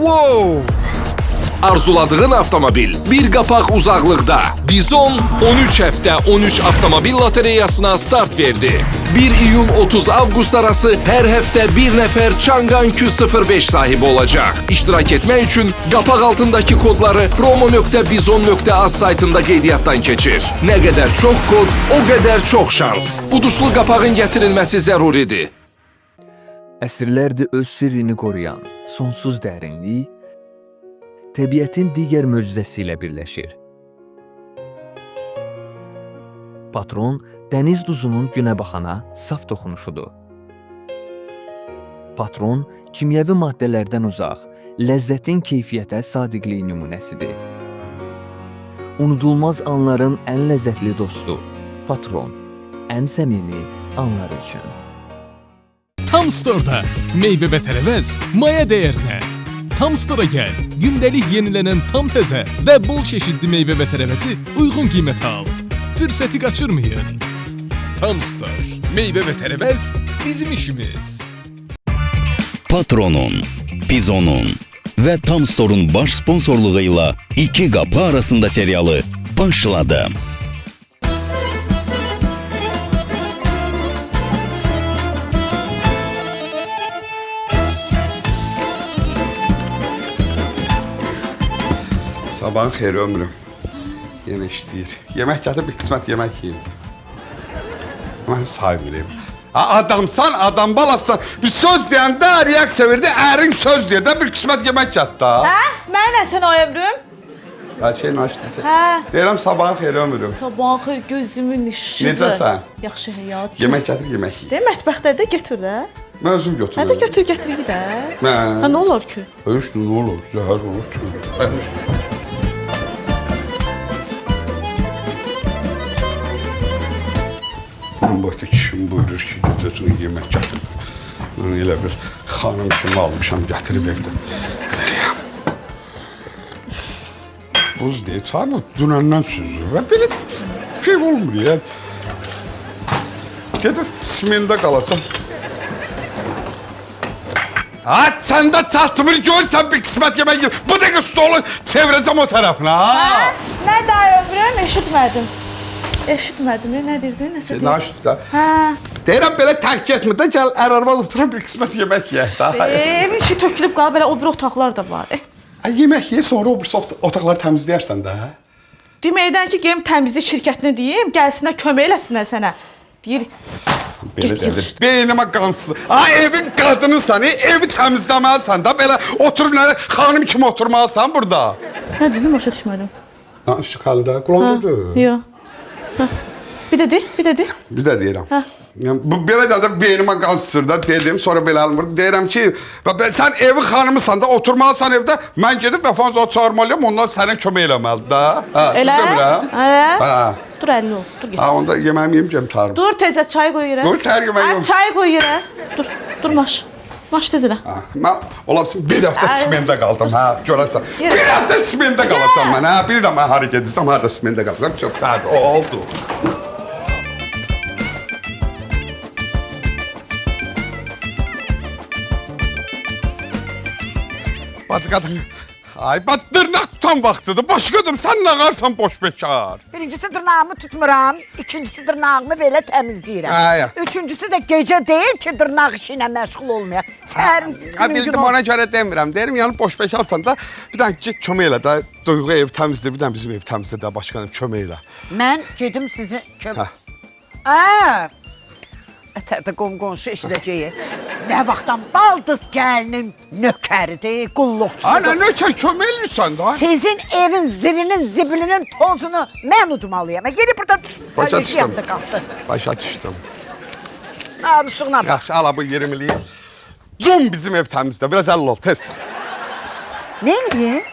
Wow! Arzuladığın avtomobil bir qapaq uzaqlıqda. Bizon 13 həftə 13 avtomobil lotereyasına start verdi. 1 iyun 30 avqust arası hər həftə bir nəfər Changan Q05 sahibi olacaq. İştirak etmək üçün qapaq altındakı kodları promo.bizon.az saytında qeydiyyatdan keçir. Nə qədər çox kod, o qədər çox şans. Uduşlu qapağın gətirilməsi zəruridir. Əsrlərdir öz sirrini qoruyan sonsuz dərinlik, təbiətin digər möcüzəsi ilə birləşir. Patron, dəniz duzunun günə baxana saf toxunuşudur. Patron, kimyəvi maddələrdən uzaq, ləzzətin keyfiyyətə sadiqliyi nümunəsidir. Unudulmaz anların ən ləzzətli dostu. Patron, ən səmimi anlar üçün. Tam Store'da meyve ve terevez maya değerine. Tam Store'a gel, gündelik yenilenen tam təzə ve bol çeşitli meyve ve terevezi uygun qiymətə al. Fürsəti kaçırmayın. Tam Store, meyve ve terevez bizim işimiz. Patronun, Bizon'un ve Tam Store'un baş sponsorluğuyla İki Qapı Arasında serialı başladı. Sabahın xeyri ömrüm. Yenə işləyir. Yemək gətir, bir qismət yemək yiyeyim. Mən saymırım. Adamsan, adam balasan. Bir söz deyəndə reaksiya verdi, ərin söz deyir də bir qismət yemək gətir da. Hə? Mənə sən o ömrüm? Hər şey naşdıracaq. Hə. Deyirəm sabahın xeyri ömrüm. Sabahın xeyir gözümün işıdır. Necəsən? Yaxşı həyat. Yemək gətir, yemək yiyeyim. De, mətbəxdə də götür də. Mən özüm götürürüm. Hə də götür, gətir də. Mən. Hə, nə olar ki? Ölüş nə olur? Zəhər olur ki. Mən bu kişim buyurur ki, götürsün yemək gətir. Mən elə bir xanım kimi almışam, gətirib evdə. Buz deyil, çay bu dünəndən süzür və belə şey olmur ya. Gedib simində qalacam. Sən də çatmır, görsən bir qismət yemək yiyir. Bu dəqiqə stolu çevirəcəm o tərəfinə. Hə? Nə də ömrüm? Eşitmədim. Eşitmədim, nə dedin? Nəsə Nə eşitdi də? Hə. Deyirəm belə tərk etmir də, gəl ər-arvad oturub bir qismət yemək yeyək də. Evin işi tökülüb qalıb, belə o bir otaqlar da var. Yemək ye, sonra o bir otaqları təmizləyərsən də. Deməkdən ki, geyim təmizlik şirkətinə deyim, gəlsinlər, kömək eləsinlər sənə. Deyir, Belə deyir, beynimə qansın. Evin qadınısan, evi təmizləməlisən də, belə oturub xanım kimi oturmalısan burada. Nə dedin, başa düşmədim. Üstü qaldı, qulağındadır. Yox. Bir də de, bir də de. Bir də deyirəm. Bu belə də beynimə qansır da dedim, sonra belə alınmır. Deyirəm ki, sən evi xanımısan da, oturmalısan evdə, mən gedib vəfanıza çağırmalıyım, onlar sənə kömək eləməlidir da. Elə? Hə. Dur, 50 ol, dur get. Ha, onda yeməğimi yiyeyim, gəlim çağırım. Dur tezə, çay qoy yerə. Dur, səhər yeməyi yox. Çay qoy yerə. Dur maş. Maş tez elə. Mən olasın bir həftə simində qaldım, hə, görərsən. Yerə. Bir həftə simində qalacam mən, hə. Bir də mən hara gedirsəm, harada simində qalacam. Çox da oldu. Bacı qadın, ay, bax dırnaq tutan vaxtıdır. Başqadır, sən nə qarsan boş bekar. Birincisi dırnağımı tutmuram, ikincisi dırnağımı belə təmizləyirəm. Hə. Üçüncüsü də gecə deyil ki, dırnaq işi ilə məşğul olmaya. Səhərin Bildim, ona görə demirəm. Deyirəm, yəni boş bekarsan da, bir dənə get kömək elə də, Duyğu ev təmizdir, bir dənə bizim ev təmizdir də, başqanım kömək elə. Mən gedim sizin Ətərdə qonşu eşidəcəyi. Nə vaxtdan baldız gəlinin nökəridir, qulluqçusudur. Ana, nökər kömək eləyirsən da. Sizin evin zilinin, zibilinin tozunu mən udmalıyam. Gelip buradan Başa düşdüm. qalxdı. Başa düşdüm. Arışığına bak. Yaxşı, ala bu 20'liyi. Zum bizim ev təmizdə, biraz əlil ol, tez. Neyini?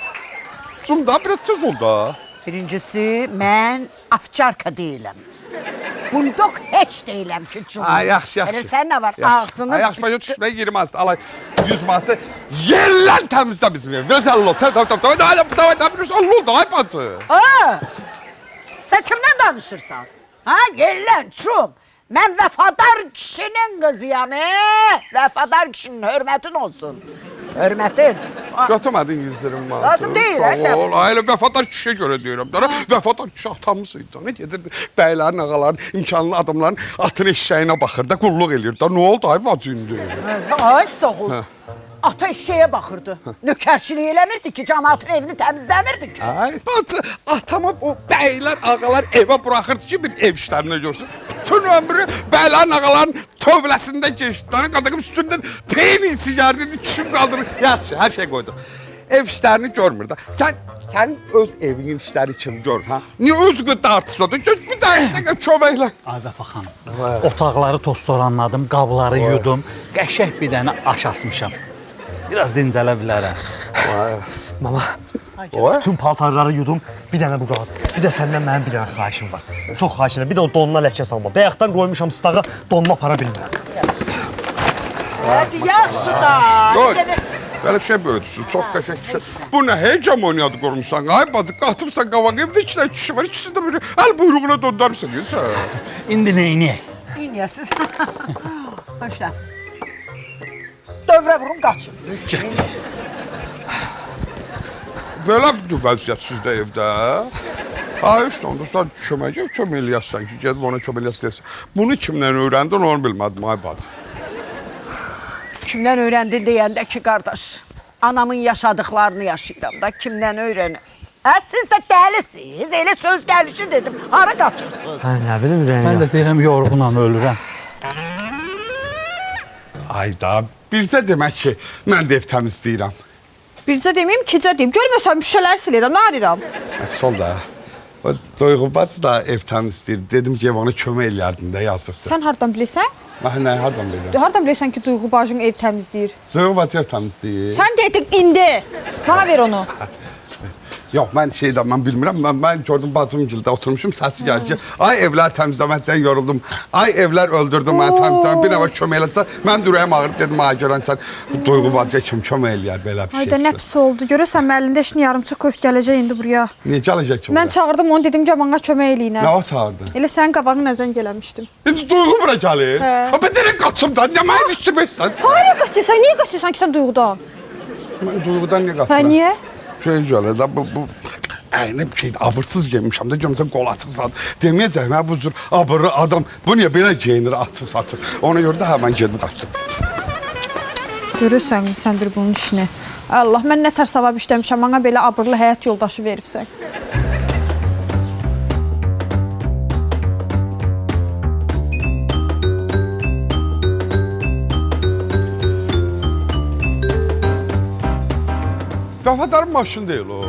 Zum da, biraz tez ol da. Birincisi, mən afçarka deyiləm. Bundok heç deyiləm ki, cum. Yaxşı. Elə sən nə var, ağzını... Yaxşı, başa düşmə, 20 azdır, alay 100 manatı. Yerlən təmizdə bizim ev, biraz əlil ol, əlil ol da, ay bacı. Sən kimdən danışırsan? Yerlən, cum. Mən vəfadar kişinin qızıyam, vəfadar kişinin hörmətin olsun. Hörmətin. Götürmədin 100 lira manatı. Lazım deyil, Sağ hə, ol. Ailə vəfadar kişiyə görə deyirəm də. Vəfadar kişi atamız idi. Nə gedirdi? Bəylərin, ağaların, imkanlı adamların atın eşşəyinə baxır da, qulluq eləyir da. Nə oldu ay bacı indi? Ay sağ ol. Ata eşeğe baxırdı. Nökərçilik eləmirdi ki, cəmaatın evini təmizləmirdi ki. Ay bacı, atama o bəylər, ağalar evə buraxırdı ki, bir ev işlərini görsün. Bütün ömrü bəylərin, ağaların tövləsində geçdi. Qadağım üstündən penisi gəldi, kişim qaldırdı. Yaxşı, hər şey qoydu. Ev işlərini görmür da. Sən öz evinin işləri kimi gör, ha? Niyə öz qədər artırsadın? Bir dəqiqə köməklə. Ay Vəfa xanım, otaqları toz soranladım, qabları yudum, qəşəng bir dənə aş asmışam. Biraz dincələ bilərəm. Mama, Oy. bütün paltarları yudum, bir dənə bu qalıb. Bir də səndən mənim bir dənə xahişim var. Çox xahiş edirəm, bir də o donuna ləkə salma. Bayaqdan qoymuşam stağa, donuna apara bilmirəm. Hadi yaxşı da. Yox, belə şey böyüdürsün, çox qəşəng şey. Bu nə hegemoniyadı qurmuşsan? Ay bacı, qatıbsan qavaq evdə iki dənə kişi var, ikisi də bir əl buyruğuna döndərürsən, sən. İndi neyniyək? İyniyəsiz. Başla. Dövrə vurun, qaçın. Belə bir vəziyyət sizdə evdə. Ay işte onda sən kömək eləyəsən ki, gedib ona kömək eləyəsən. Bunu kimdən öyrəndin, onu bilmədim, ay bacı. Kimdən öyrəndin deyəndə ki, qardaş, anamın yaşadıklarını yaşayıram da, kimdən öyrənir? Hə, siz də dəlisiniz, elə söz gəlişi dedim, hara qaçırsınız? Hə, nə bilim ürəyim. Mən də deyirəm, yorğunam, ölürəm. Ay da, bircə demək ki, mən də ev təmizləyirəm. Bircə deməyim, ikicə deyim. Görmüyorsan şüşələri silirəm, nə arayıram? Əfsol da, o Duyğu bacı da ev təmizləyir. Dedim ki, ona kömək eləyərdin də, yazıqdır. Sən hardan bilirsən? Mən nə, hardan bilirəm? Hardan bilirsən ki, Duyğu bacın ev təmizləyir? Duyğu bacı ev təmizləyir. Sən dedin indi. Bana ver onu. Yox, mən mən bilmirəm. Mən gördüm bacımgildə oturmuşum, səsi gəlir ki, ay evlər təmizləməkdən yoruldum. Ay evlər öldürdüm məni təmizləmə. Bir nəfər kömək eləsə, mən dürəyim ağrıdı dedim, ay görən sən Duyğu bacıya kim kömək eləyər belə bir şey. Ayda nə pis oldu. Görürsən əlində işin yarımçıq qoyub gələcək indi buraya. Niyə gələcək ki? Mən çağırdım onu, dedim ki, bana kömək eləyinə. Nə vaxt çağırdın? Elə sənin qabağına nəzən gəlmişdim. İndi Duyğu bura gəlir. Ha, bir dənə qaçımdan, nə mənə iştirməksən sən? Hara qaçırsan? Niyə qaçırsan ki, sən Duyğudan? Mən Duyğudan niyə Hə, qaçıram? niyə? Şey gəlir də, bu əynə bir şeydir, abırsız giyinmişəm də, görmüşəm qol açıqsan. Deməyəcək, mən bu cür abırlı adam, bu niyə belə giyinir açıq-saçıq? Ona görə də həmən gedib qaçdım. Görürsən sən bir bunun işini. Allah, mən nə tər savab işləmişəm, bana belə abırlı həyat yoldaşı veribsən. Vəfadarın maşını deyil o.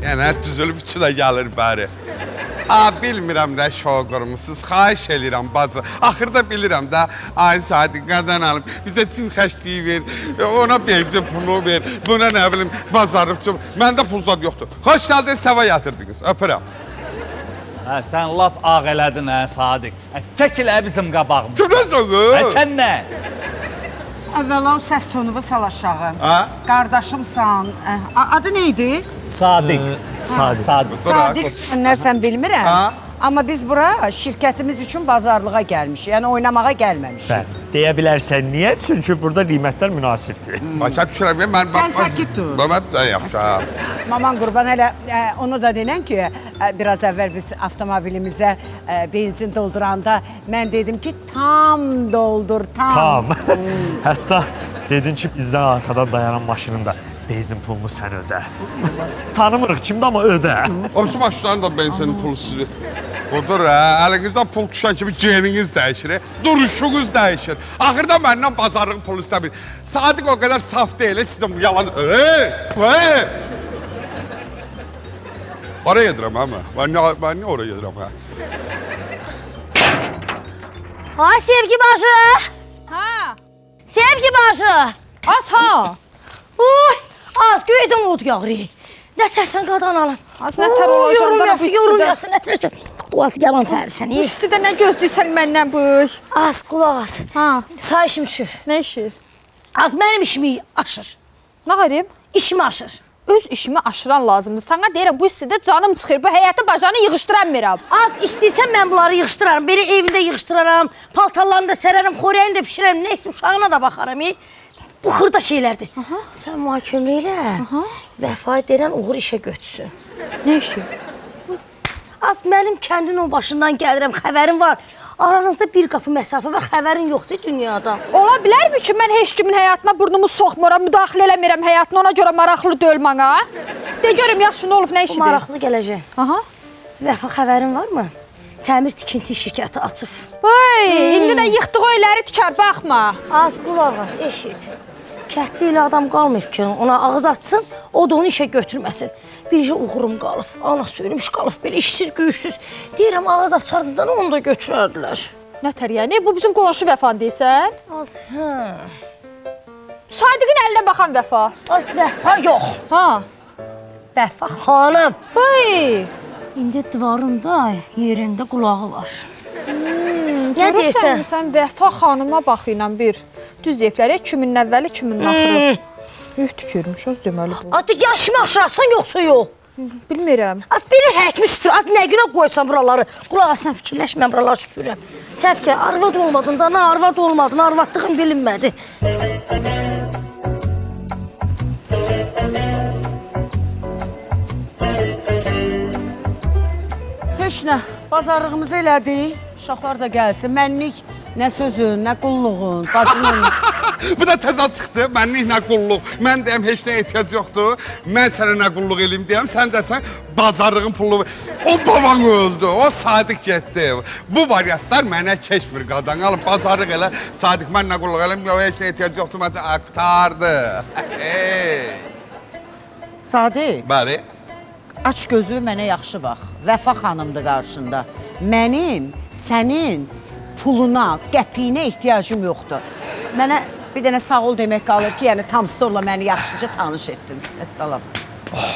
Yəni, düzülüb içinə gəlir bəri. Bilmirəm nə şoğa qurmuşsunuz, xahiş eləyirəm bacı. Axırda bilirəm də, ay Sadiq, qadan alıb, bizə tüm xəşliyi ver, ona benzin pulu ver, buna nə bilim, bazarlıqçı, məndə pulzad yoxdur. Xoş gəldiniz, səva yatırdınız, öpürəm. Hə, sən lap ağ elədin, hə, Sadiq. Çəkil, hə, bizim qabağımız. Kimdən soğu? Hə, sən nə? Əvvəla o səs tonuvu sal aşağı. Ha? Qardaşımsan. Adı neydi? Sadiq. Sadiq. Sadiq nə sən bilmirəm. Ha? Amma biz bura şirkətimiz üçün bazarlığa gəlmişik. Yəni oynamağa gəlməmişik. Bəli. Deyə bilərsən niyə? Çünki burada qiymətlər münasibdir. Başa düşürəm, mən... Sən sakit dur. Mən də yapışam. Maman qurban hələ onu da denən ki, biraz əvvəl biz avtomobilimizə benzin dolduranda mən dedim ki, tam doldur, tam. Hətta dedin ki, bizdən arxadan dayanan maşının da benzin pulunu sən ödə. Tanımırıq kimdə, amma ödə. O bizim maşınların da benzinin pulu sizi. Budur, əlinizdən pul düşən kimi geniniz dəyişir, duruşunuz dəyişir. Axırda məndən bazarlıq pulu istəmir. Sadiq o qədər saf deyil, sizin bu yalan... Oraya gedirəm, hə mən? Mən niyə oraya gedirəm, hə? Ha Sevgi bacı. Ha, Sevgi bacı. az ha. Uy, az göydən od yağır. Nə tərsən qadan alım. Az nə tər olacaq, Yorulmayasın, da bu yorulmayasın, nə tərsən. Az yalan tərsən. İşte də nə gözləyirsən məndən bu? Az qulaq as. Ha, Say işim düşüb. nə işi? Az mənim işimi aşır. Nə qarıyım? İşimi aşır. Öz işimi aşıran lazımdır. Sana deyirəm, bu istidə canım çıxır. Bu həyatı bacanı yığışdıramıram. Az istəyirsən mən bunları yığışdıraram. Biri evində yığışdıraram, paltarlarını da sərərəm, xorəyini də pişirərəm, neysə uşağına da baxaram. Bu xırda şeylərdir. Sən mühakimə elə, Vəfa deyən uğur işə götürsün. Nə işi? Az mənim kəndin o başından gəlirəm, xəbərim var. Aranızda bir qapı məsafə var, xəbərin yoxdur dünyada. Ola bilərmi ki, mən heç kimin həyatına burnumu soxmuram, müdaxilə eləmirəm həyatına, ona görə maraqlı deyil mənə? De görüm, yaxşı, nə olub, nə Bu işidir? maraqlı gələcək. Aha. Vəfa xəbərin varmı? Təmir tikinti şirkəti açıb. Vay, indi də yıxdığı öyləri tikər, baxma. Az qulaq az, eşit. Kətdə elə adam qalmayıb ki, ona ağız açsın, o da onu işə götürməsin. Bircə uğurum qalıb, anası ölmüş qalıb, belə işsiz, gücsüz. Deyirəm, ağız açardıdan onu da götürərdilər. Nətər yəni? Bu bizim qonşu Vəfan deyirsən? Az, hə. Sadiqin əlinə baxan Vəfa. Az Vəfa yox. Ha. Vəfa xanım. Vay. İndi divarında, yerində qulağı var. Nə Görürsən, deyirsən? sən Vəfa xanıma bax ilə bir. Düz evlərə kimin əvvəli, kimin axırı. Tükürmüş, öz deməli bu. Adı yaşımı aşarsan yoxsa yox? Bilmirəm. Az belə həkmi süpür, az nə günə qoysan buraları. Qulaq sən fikirləşmə, buraları süpürürəm. Sən fikir, arvad olmadın da, nə arvad olmadın, arvadlığın bilinmədi. Heç nə, bazarlığımızı elədik. Uşaqlar da gəlsin. Mənlik nə sözün, nə qulluğun, bacının. Bu da təzad çıxdı. Mənlik nə qulluq. Mən deyəm heç nə ehtiyac yoxdur. Mən sənə nə qulluq eləyim deyəm. Sən desən bazarlığın pulu. O baban öldü. O Sadiq getdi. Bu variantlar mənə keçmir qadan. Alın bazarlıq elə. Sadiq mən nə qulluq eləyim. Yox heç nə ehtiyac yoxdur. Mən sənə qurtardı. Sadiq, Bəli. aç gözü mənə yaxşı bax. Vəfa xanımdır qarşında. Mənim, sənin puluna, qəpiyinə ehtiyacım yoxdur. Mənə bir dənə sağ ol demək qalır ki, yəni tam storla məni yaxşıca tanış etdin. Əssalam.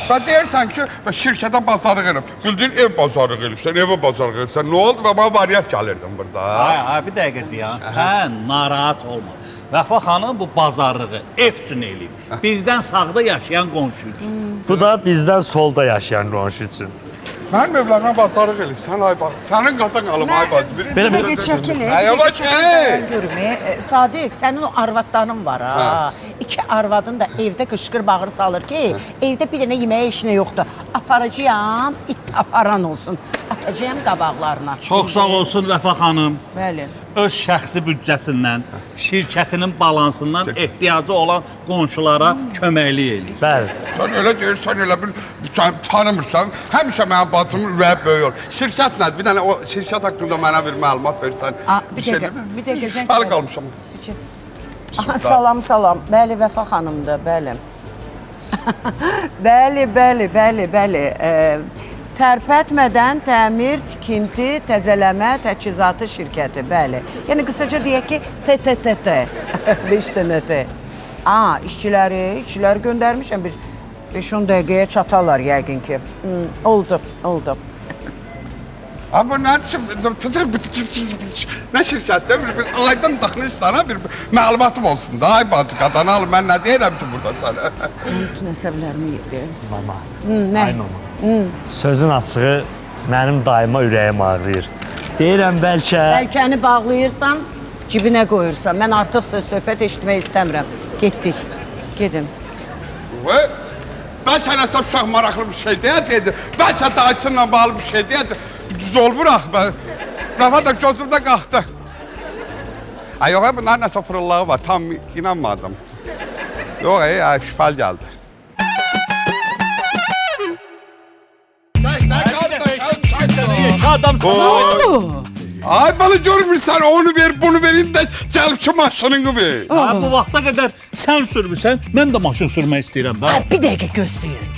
Və deyirsən ki, şirkətə bazarlıq eləm. Bildiyin ev bazarlıq eləyirsən, evə bazarlıq eləyirsən. Nə oldu? Bana variant gəlirdim burada. Ay, bir dəqiqə deyən, sən narahat olma. Vəfa xanım bu bazarlığı ev üçün eləyib. Bizdən sağda yaşayan qonşu üçün. Bu da bizdən solda yaşayan qonşu üçün. Mənim evlərimə bazarlıq eləyib. Sən ay bax, sənin qatan alım ay bax. Belə çəkilin. Ay yavaş ey. Görmə, Sadiq, sənin o arvadların var ha. İki arvadın da evdə qışqır bağır salır ki, evdə bir dənə yeməyə işinə yoxdur. Aparacağam, it aparan olsun. Atacağam qabaqlarına. Çox sağ olsun Vəfa xanım. Bəli. Öz şəxsi büdcəsindən, şirkətinin balansından ehtiyacı olan qonşulara köməklik eləyir. Bəli. Sən elə deyirsən, elə bil, sən tanımırsan. Həmişə mənim bacımın ürəyi böyük olur. Şirkət nədir? Bir dənə o şirkət haqqında mənə bir məlumat versən. Bir dəqiqə. Şübhəli qalmışam. Salam. Bəli, Vəfa xanımdır, bəli. Bəli. Tərpətmədən təmir, tikinti, təzələmə, təchizatı şirkəti, bəli. Yəni qısaca deyək ki, TTT. 5 dənə T. İşçiləri göndərmişəm bir 5-10 dəqiqəyə çatarlar yəqin ki. Oldu. Ama nə şirkətdə bir aydın danış sana bir məlumatım olsun da. Ay bacı, qadan alın, mən nə deyirəm ki burada sənə? Bütün əsəblərimi yedi. Mama. Nə? Ay mama. Sözün açığı mənim daima ürəyim ağrıyır. Deyirəm Bəlkəni bağlayırsan, cibinə qoyursan. Mən artıq söhbət eşitmək istəmirəm. Getdik. Gedin. Bəlkə nəsə uşaq maraqlı bir şey deyəcəkdi. Bəlkə dayısınla bağlı bir şey deyəcəkdi. Düz olmur axı. Rafa da gözümdə qalxdı. Ay yox, bunlar nəsə fırıllağı var. Tam inanmadım. Yox, şübhəli gəldi. Ay bana görmürsən, onu ver, bunu verin də gəlib ki maşınını ver. Bu vaxta qədər sən sürmüsən, mən də maşın sürmək istəyirəm da. Bir dəqiqə gözləyin.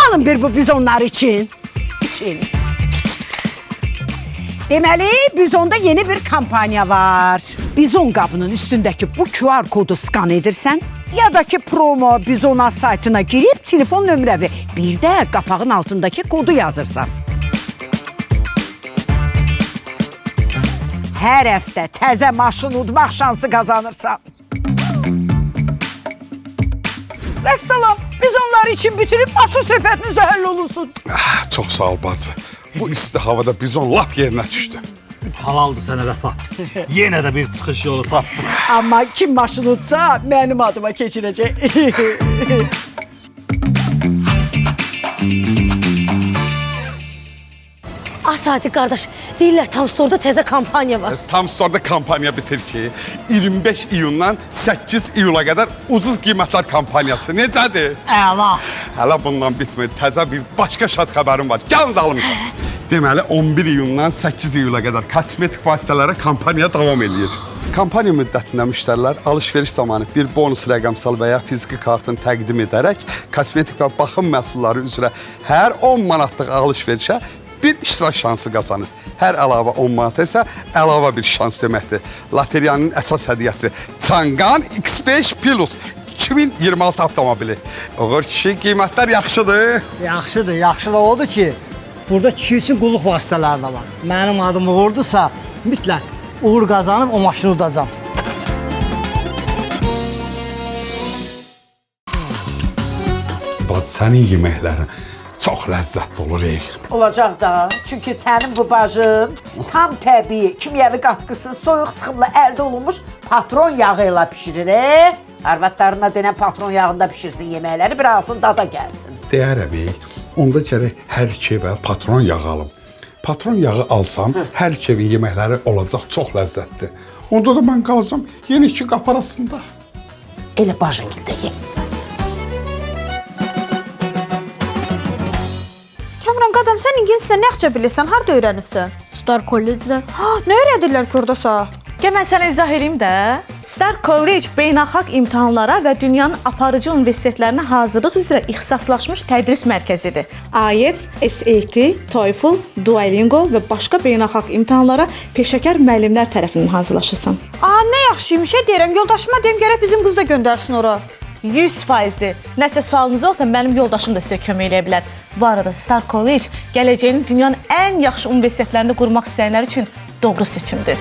Alın bir bu bizonlar için. Deməli, Bizonda yeni bir kampanya var. Bizon qabının üstündəki bu QR kodu skan edirsən, ya da ki promo Bizona saytına girib telefon nömrəvi, bir də qapağın altındakı kodu yazırsan. hər həftə təzə maşın udmaq şansı qazanırsan. Vəssalam, biz onlar için bitirib maşın söhbətiniz də həll olunsun. Çox sağ ol bacı. Bu isti havada bizon lap yerinə düşdü. Halaldır sənə Vəfa. Yenə də bir çıxış yolu tapdım. Amma kim maşın udsa mənim adıma keçirəcək. Sadiq qardaş, deyirlər Tam Store'da təzə kampaniya var. Tam Store'da kampanya bitir ki, 25 iyundan 8 iyula qədər ucuz qiymətlər kampaniyası. Necədir? Əla. Hələ bundan bitmir. Təzə bir başqa şad xəbərim var. Gəlin dalımca. Deməli 11 iyundan 8 iyula qədər kosmetik vasitələrə kampaniya davam edir. Kampaniya müddətində müştərilər alış-veriş zamanı bir bonus rəqəmsal və ya fiziki kartın təqdim edərək kosmetik və baxım məhsulları üzrə hər 10 manatlıq alış-verişə bir iştirak şansı qazanır. Hər əlavə 10 manata isə əlavə bir şans deməkdir. Loteriyanın əsas hədiyyəsi Çangan X5 Plus 2026 avtomobili. Uğur kişi, qiymətlər yaxşıdır. Yaxşıdır, yaxşı da odur ki, burada kişi üçün qulluq vasitələri də var. Mənim adım Uğurdursa, mütləq uğur qazanıb o maşını udacam. Bacı, sənin yeməklərin çox ləzzətli olur. Olacaq da, çünki sənin bu bacın tam təbii, kimyəvi qatqısız, soyuq sıxımla əldə olunmuş patron yağı ilə pişirir. Arvadlarına denən patron yağında pişirsin yeməkləri, bir alsın dada gəlsin. Deyərəm, onda gərək hər iki evə patron yağı alım. Patron yağı alsam, hər iki evin yeməkləri olacaq çox ləzzətli. Onda da mən qalacam yeni iki qapı arasında. Elə bacın gildə yem. Kamran qadam, sən ingiliscə nə yaxça bilirsən? Harda öyrənibsən? Star College-də. Nə öyrədirlər ki oradasa? Gəl mən sənə izah edeyim də. Star College beynəlxalq imtahanlara və dünyanın aparıcı universitetlərinə hazırlıq üzrə ixtisaslaşmış tədris mərkəzidir. IELTS, SAT, TOEFL, Duolingo və başqa beynəlxalq imtahanlara peşəkar müəllimlər tərəfindən hazırlaşırsan. Nə yaxşıymış, deyirəm. Yoldaşıma deyim, gərək bizim qız da göndərsin ora. 100%-dir. Nəsə sualınız olsa mənim yoldaşım da sizə kömək edə bilər. Bu arada Star College gələcəyin dünyanın ən yaxşı universitetlərində qurmaq istəyənlər üçün doğru seçimdir.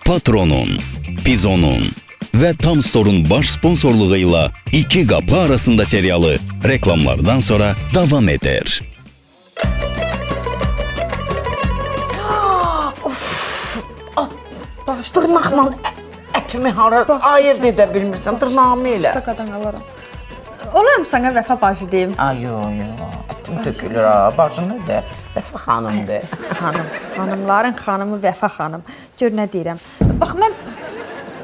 Patronun, Pizonun və Tam Store'un baş sponsorluğu ilə İki Qapı Arasında serialı reklamlardan sonra davam eder. Dırnaqla ətimi hara ayırt edə bilmirsən, dırnağımı elə. Usta qadan alaram. Olar mı sənə Vəfa bacı deyim? Yox, ətim tökülür ha. Bacın nədir? Vəfa xanımdır. Xanımların xanımı Vəfa xanım. Gör nə deyirəm. Bax,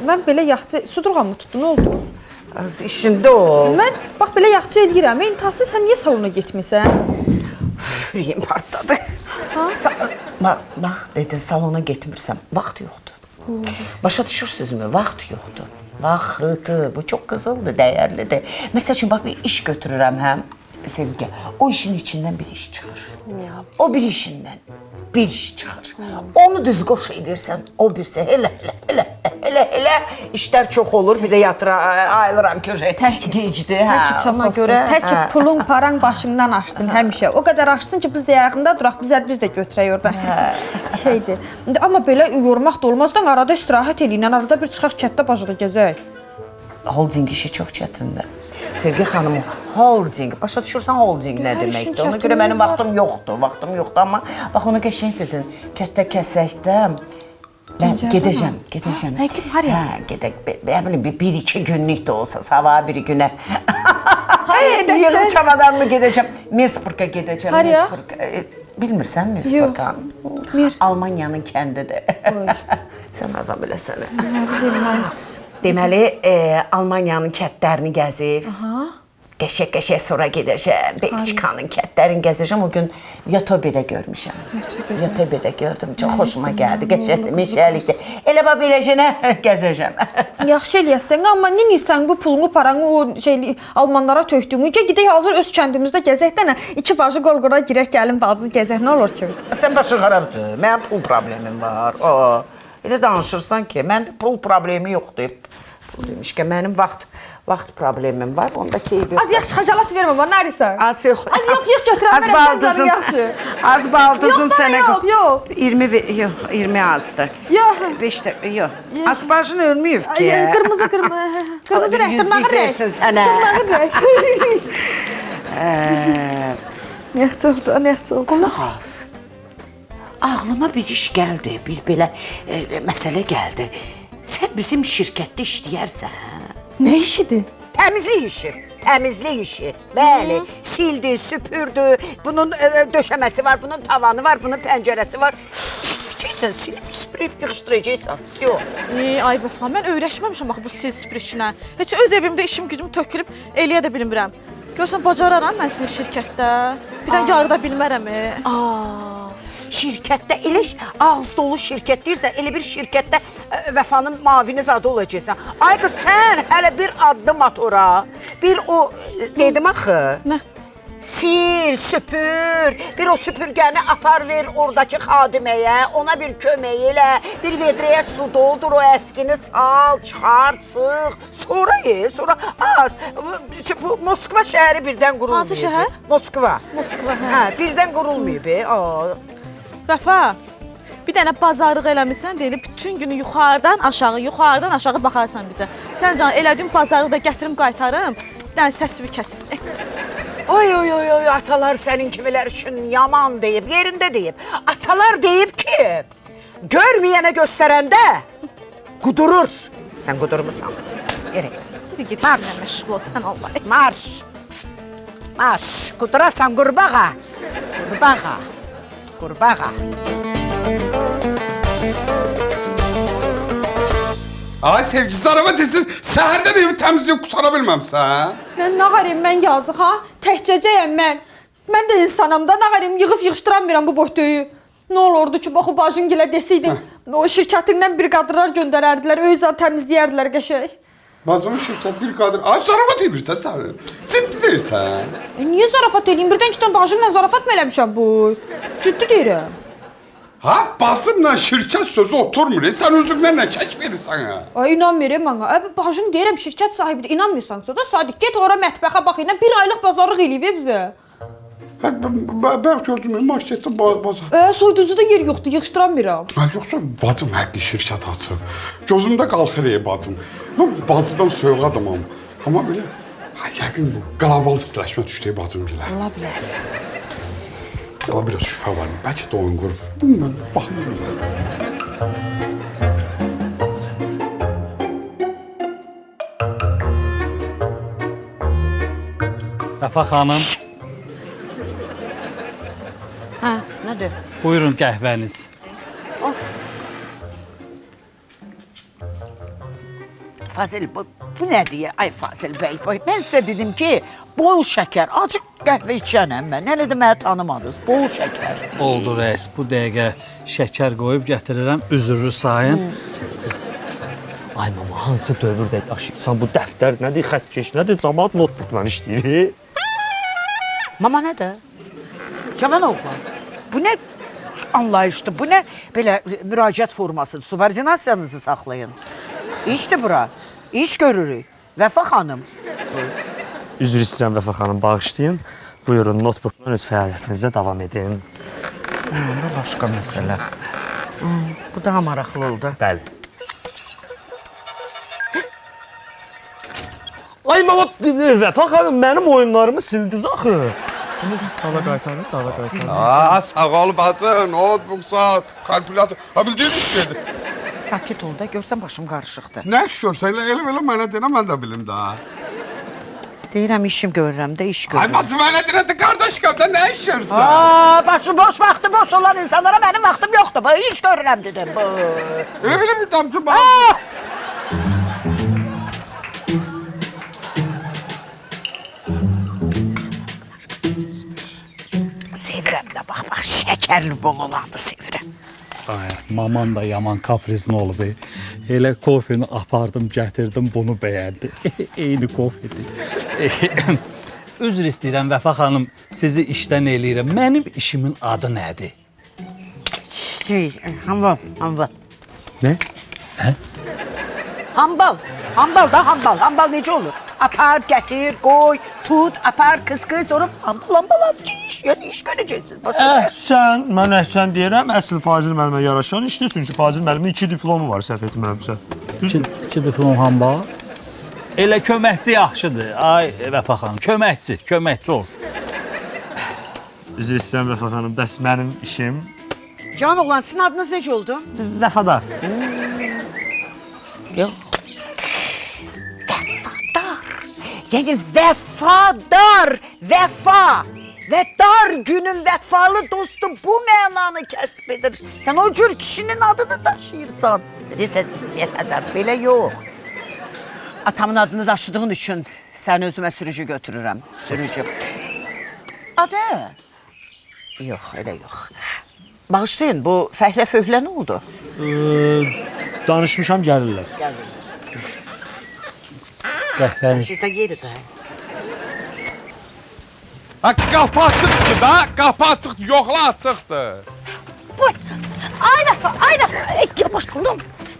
mən belə yaxçı, sudurğamı tutdu, nə oldu? Az işində ol. Mən, bax, belə yaxçı eləyirəm. İntihası, sən niyə salona getmirsən? Ürəyim partladı. Bax, dedin, salona getmirsəm, vaxt yoxdur. Başa düşürsünüzmü? Vaxt yoxdur. Vaxtdır, bu çox qızıldır, dəyərlidir. Məsəl üçün, bax, bir iş götürürəm həm, Sevgi, o işin içindən bir iş çıxır. O bir işindən bir iş çıxır. Onu düz qoş edirsən, o birisi elə işlər çox olur. Bir də yatıra ayılıram ki, gecdir. Tək çox olsun. Tək ki, pulun, paran başımdan aşsın həmişə. O qədər aşsın ki, biz də yağında duraq, biz də götürək orada. Şeydir. Amma belə yormaq da olmazdan arada istirahət eləyin, arada bir çıxaq kətdə bacada gəzək. Holding işi çox çətindir. Sevgi xanım, holding, başa düşürsən holding nə deməkdir? Ona görə mənim vaxtım yoxdur, amma bax onu qəşəng dedin, kətdə kəsəkdə mən gedəcəm. Həkim, haraya? Gedək, bir-iki günlük də olsa, sabah biri günə. Yığın çamadanımı gedəcəm, Mesporka gedəcəm. Haraya? Bilmirsən Mesporkanı? Almaniyanın kəndidir. Sən oradan biləsənə. Nə bilim mən. Deməli, Almaniyanın kətlərini gəzib, qəşək sonra gedəcəm, Belçikanın kətlərini gəzəcəm. O gün Yotobe'də görmüşəm. Yotobe'də gördüm, çox xoşuma gəldi, qəşəkli, meşəlikdir. Elə bax, beləcənə gəzəcəm. Yaxşı eləyəsən, amma neysən bu pulunu, paranı o Almanlara tökdüyünü, gedək hazır öz kəndimizdə gəzək də, iki bacı qol-qora girək, gəlin bacı gəzək, nə olur ki? Sən başın xarabdır, mənim pul problemim var. Elə danışırsan ki, məndə pul problemi yoxdur. Pul demişkən, mənim vaxt problemim var. Onda keyfi. Az yaxşı xəcalat vermə bana, nərisə? Az yox. Az yox, götürəm, Az verəm, baldızın. yaxşı. Az baldızın Yox, sənə. yox, yox. 20 azdır. Yox. 5 də, yox. Asbacın ölməyib ki. Qırmızı rəng, dırnağı rəng. Versin sənə. Dırnağı rəng. Nexç oldu. Qulaq as. Ağlıma bir iş gəldi, bir belə məsələ gəldi. Sən bizim şirkətdə işləyərsən. Nə işidir? Təmizlik işi. Bəli, sildi, süpürdü. Bunun döşəməsi var, bunun tavanı var, bunun pəncərəsi var. İşləyəcəksən, silib, süpürüb, yığışdıracaqsan. Yox. Ay Vəfa, mən öyrəşməmişəm bax bu sil süpürüşünə. Heç öz evimdə işim gücüm tökülüb eləyə də bilmirəm. Görsən bacararam mən sizin şirkətdə. Bir də yarıda bilmərəm. Şirkətdə elə ağız dolu şirkət deyirsən, elə bir şirkətdə Vəfanın mavini zadı olacaqsan. Ay qız, sən hələ bir addım at ora. Bir o, dedim axı. Nə? Sil, süpür, bir o süpürgəni apar ver oradakı xadiməyə, ona bir kömək elə, bir vedrəyə su doldur, o əskini sal, çıxart, sıx, sonra az. Bu Moskva şəhəri birdən qurulmayıb. Hansı şəhər? Moskva. Moskva, hə. Hə, birdən qurulmayıb. Vəfa, bir dənə bazarlıq eləmirsən, deyilib bütün günü yuxarıdan aşağı baxarsan bizə. Sən can elədiyim bazarlıqda gətirim qaytarım, bir dənə səsvi kəs. Oy, atalar sənin kimilər üçün yaman deyib, yerində deyib. Atalar deyib ki, görməyənə göstərəndə qudurur. Sən qudurmusan. Gerək. Yürü git işinə məşğul ol, sən Allah. Marş, qudurasan qurbağa. Ay sevgi, zarafa tezsiz, səhərdən evi təmizləyib qutara bilməmsən? Mən nə qarayım, mən yazıq ha? Təkcəcəyəm mən. Mən də insanam da, nə qarayım, yığıb-yığışdıramıram bu boytöyü. Nə olurdu ki, bax o bacıngilə desəydin, o şirkətindən bir qadınlar göndərərdilər, özləri təmizləyərdilər qəşəng. Bacımın şirkət bir qadın, ay zarafat edirsən sən, ciddi deyirsən. Niyə zarafat eləyim? Birdən iki tane bacımla zarafat mı eləmişəm bu? Ciddi deyirəm. Ha, bacımla şirkət sözü oturmur, sən özünlə nə kəşf verirsən ya? Ay, inanmıram mənə. Bacım deyirəm, şirkət sahibidir, inanmıyorsansa da Sadiq, get ora mətbəxə bax, bir aylıq bazarlıq eləyib bizə. Ben gördüm markette bazar. Soyuducuda yer yoxdur, yığışdıramıram. Yoxsa bacım həqqi şirkət açıb. Gözümdə qalxır bacım. Mən bacıdan soyuq adamam. Amma belə, yəqin bu qlobal istiləşmə düşdü bacım gilə. Ola bilər. Ama biraz şüphe var mı? Belki de oyun grubu. Ben bakmıyorum. Vəfa xanım. Hə, nədir? Buyurun qəhvəniz. Fazil, bu nədir? Ay Fazil bəy, mən sizə dedim ki, bol şəkər, acıq qəhvə içənəm mən. Nə də məni tanımadınız, bol şəkər. Oldu rəis, bu dəqiqə şəkər qoyub gətirirəm, üzürü sayın. Ay mama, hansı dövrdə yaşayırsan, bu dəftər nədir, xətkeş nədir, cəmaat notebookla işləyir. Mama nədir? Cavan oğlan, bu nə anlayışdır, bu nə belə müraciət formasıdır, subordinasiyanızı saxlayın. İşdir bura, iş görürük. Vəfa xanım. Üzr istəyirəm Vəfa xanım, bağışlayın. Buyurun, notebookla öz fəaliyyətinizə davam edin. Bu başqa məsələ. Bu daha maraqlı oldu. Bəli. Ay mama, Vəfa xanım, mənim oyunlarımı sildiniz axı. Dava qaytarın, dava qaytarın. Sağ ol bacım, notebook, saat, kalkulator. Ha, bildiğin iş geldi. Sakit ol da, görsən başım qarışıqdır. Nə iş görsən, elə mənə deyən, mən də bilim daha. Deyirəm, işim görürəm də, iş görürəm. Ay bacım, mənə deyən də qardaş qapda nə iş görürsən? Başı boş, vaxtı boş olan insanlara mənim vaxtım yoxdur. İş görürəm dedim. Elə bir damcı bak. Sevirəm də, bax, şəkərli bol olandı sevirəm. Ay, maman da yaman kaprizli olub. Elə kofeni apardım, gətirdim, bunu bəyəndi. Eyni kofedir. Üzr istəyirəm Vəfa xanım, sizi işdən eləyirəm. Mənim işimin adı nədir? Hambal. Nə? Hə? Hambal da hambal. Hambal necə olur? Apar, gətir, qoy, tut, apar, qız, sonra lambalar iş görəcəksiniz. Sən, mən əhsən deyirəm, əsl Fazil müəllimə yaraşan işdir. Çünki Fazil müəllimin 2 diplomu var, səhv etmirəmsə. İki diplom hamba. Elə köməkçi yaxşıdır. Ay Vəfa xanım, köməkçi olsun. Üzr istəyirəm Vəfa xanım, bəs mənim işim Can oğlan, sizin adınız necə oldu? Vəfadar. Yox. Vəfadar. Yəni vəfadar, vəfa və dar günün vəfalı dostu bu mənanı kəsb edir. Sən o cür kişinin adını daşıyırsan. Deyirsən, vəfadar, belə yox. Atamın adını daşıdığın üçün sən özümə sürücü götürürəm. Sürücü. Adı? Yox, elə yox. Bağışlayın, bu fəhlə-föhlə nə oldu? Danışmışam, gəlirlər. Qəhvəniz. Şeydə yeri də. Qapı açıqdır da, qapı açıqdır, yoxla açıqdır. Ay Vəfa, yavaş qulum.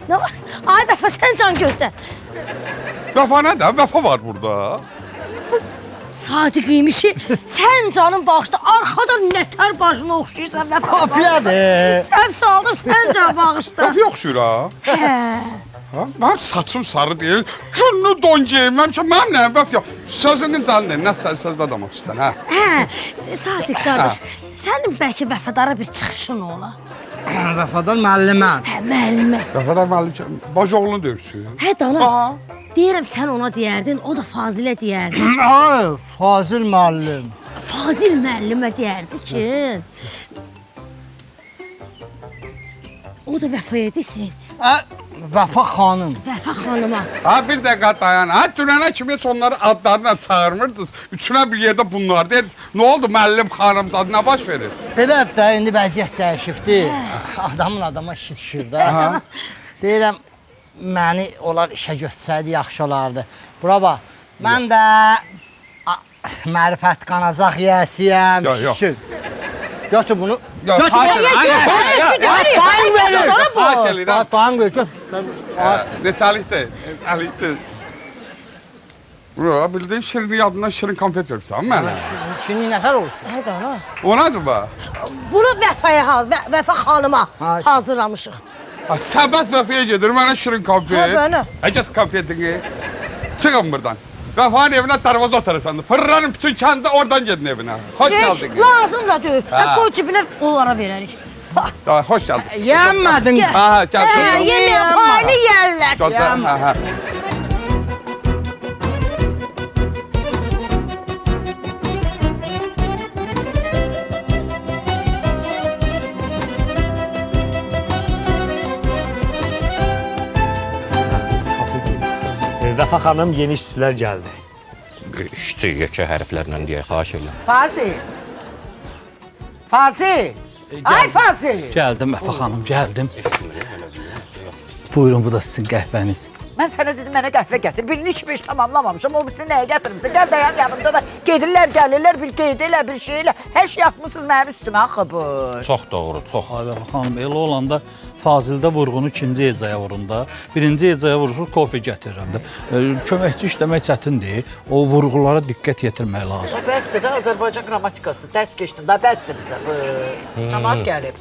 Nə var? Ay Vəfa, sən can gözlə. Vəfa nədir? Vəfa var burada. Sadiq imişi, sən canın bağışda, arxadan nətər başına oxşayırsan Vəfa. Kopyadır. Səhv saldım, sən can bağışda. Vəfa yoxşur ha. Mənim saçım sarı deyil, günlü don geyinməmişəm, mənim nəyim Vəfa yox. Sözünün canı deyil, nə sözdə demək istəyirsən, hə? Sadiq qardaş, sənin bəlkə Vəfadara bir çıxışın ola. Vəfadar müəlliməm. Müəllimə. Vəfadar müəllim, bajoğlunu deyirsin. Hə, dana. Deyirəm, sən ona deyərdin, o da Fazilə deyərdi. Ay, Fazil müəllim. Fazil müəllimə deyərdi ki, o da Vəfaya desin. Vəfa xanım. Vəfa xanıma. Bir dəqiqə dayan. Dünənə kimi heç onları adlarına çağırmırdınız. Üçünə bir yerdə bunlar deyirdiniz. Nə oldu müəllim xanım zadı, nə baş verir? Belə də indi vəziyyət dəyişibdir. Adamın adama işi düşür də. Deyirəm, məni onlar işə götürsəydi yaxşı olardı. Bura bax, mən də mərifət qanacaq yiyəsiyəm. Yox. Götür bunu. Yox, xahiş edirəm. Dayım ver, Neçəlikdir? Əlikdir. Bildiyin Şirin yadından Şirin konfet versən mənə. Şimdi nəfər olur? Hə, dana. O nədir bu? Bunu Vəfa xanıma hazırlamışıq. Səbət Vəfaya gedir, mənə Şirin konfet. Hə, mənə. Get konfetini. Çıxın buradan. Vəfanın evinə darvaza otarırsan. Fırlanın bütün kəndi oradan gedin evinə. Xoş geldin. Lazım da deyil. Qoy cibinə onlara verərik. Xoş geldin. Yənmədin. Gəl. Yeməyə payını yerlər. Vəfa xanım yeni işçilər gəldi. İşçi yekə hərflərlə deyə xahiş edirəm. Fazil. Ay Fazil. Gəldim Vəfa xanım, gəldim. Buyurun, bu da sizin qəhvəniz. Mən sənə dedim, mənə qəhvə gətir. Birini içmiş tamamlamamışam, o birisi nəyə gətirmişsin? Gəl dayan yanımda da gedirlər, gəlirlər, bir qeyd elə, bir şey elə. Hər şey yapmışsınız mənim üstümə, xıbır. Çox doğru, çox. Ay Vəfa xanım, elə olanda Fazildə vurğunu ikinci ecaya vurun da. Birinci ecaya vurursunuz, kofe gətirirəm də. Köməkçi işləmək çətindir. O vurğulara diqqət yetirmək lazım. Bəsdir də Azərbaycan qrammatikası, dərs keçdin, da bəsdir bizə. Camaat gəlib.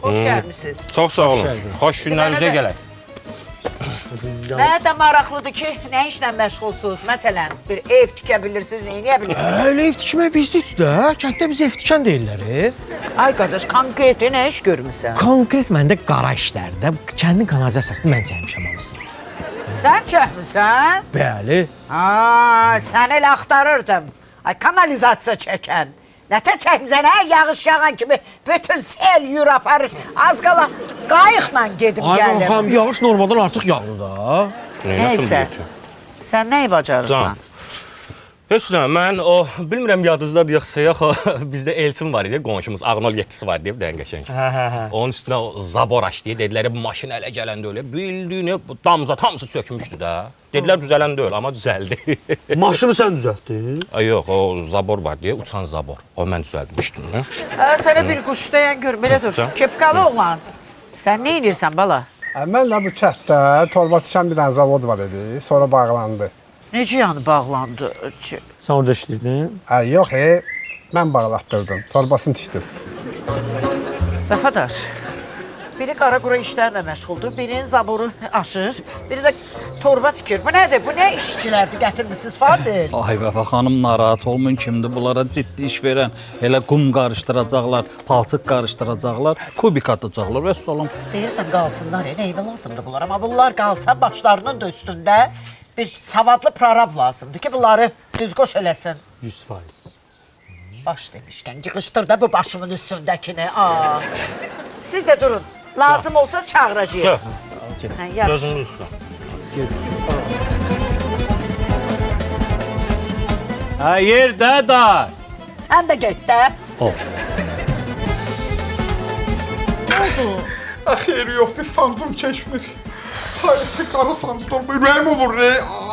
Xoş gəlmişsiniz. Çox sağ olun. Xoş günlərinizə gələk. Mənə də maraqlıdır ki, nə işlə məşğulsunuz? Məsələn, bir ev tikə bilirsiniz, neyə bilirsiniz? Elə ev tikmək bizdik də. Kənddə biz ev tikən deyirlər. Ay qardaş, konkret nə iş görmüsən? Konkret məndə qara işlərdə kəndin kanalizasiyasını mən çəkmişəm hamısını. Sən çəkmisən? Bəli. Sən elə axtarırdım. Ay, kanalizasiya çəkən. Nətər çəkmisən, hə? Yağış yağan kimi bütün sel yür aparır. Az qala qayıqla gedib gəlir. Ay, xanım, yağış normaldan artıq yağdı da. Nəysə, sən nəyi bacarırsan? Heç nə, mən o, bilmirəm yadınızdadır yoxsa yox, bizdə Elçin var idi, qonşumuz, Ağnol 7-si var deyib, dən qəşəng. Onun üstünə o zabor açdı, dedilər, bu maşın ələ gələndə öyle, bildiyini damzat hamısı çökmüşdü də. Dedilər, düzələn deyil, amma düzəldi. Maşını sən düzəltdin? Yox, o zabor var deyə, uçan zabor. O mən düzəltmişdim. Sənə bir quş dayan gör, belə dur. Kepkalı oğlan, sən nə edirsən bala? Mən də bu kənddə torba tikən bir dənə zavod var idi, sonra bağlandı. Necə yəni bağlandı? Sən orada işləyirdin? Yox, mən bağlatdırdım. Torbasını tikdim. Vəfadaş, biri qara qura işlərlə məşğuldur, birinin zaboru aşır, biri də torba tikir. Bu nədir? Bu nə işçilərdir gətirmişsiniz Fazil? Ay Vəfa xanım narahat olmayın kimdir bunlara ciddi iş verən. Elə qum qarışdıracaqlar, palçıq qarışdıracaqlar, kubik atacaqlar və salam. Deyirsən qalsınlar, neyvə lazımdır bunlar. Amma bunlar qalsa başlarının da üstündə bir savadlı prorab lazımdır ki, bunları düzgoş eləsin. 100%. Baş demişkən, yığışdır da bu başımın üstündəkini. Siz də durun. Lazım olsa çağıracağıq. Yaxşı. Yerdə da. Sən də get də. Xeyri yoxdur, sancım keçmir. Qara sancı torba, ürəyimi vurur.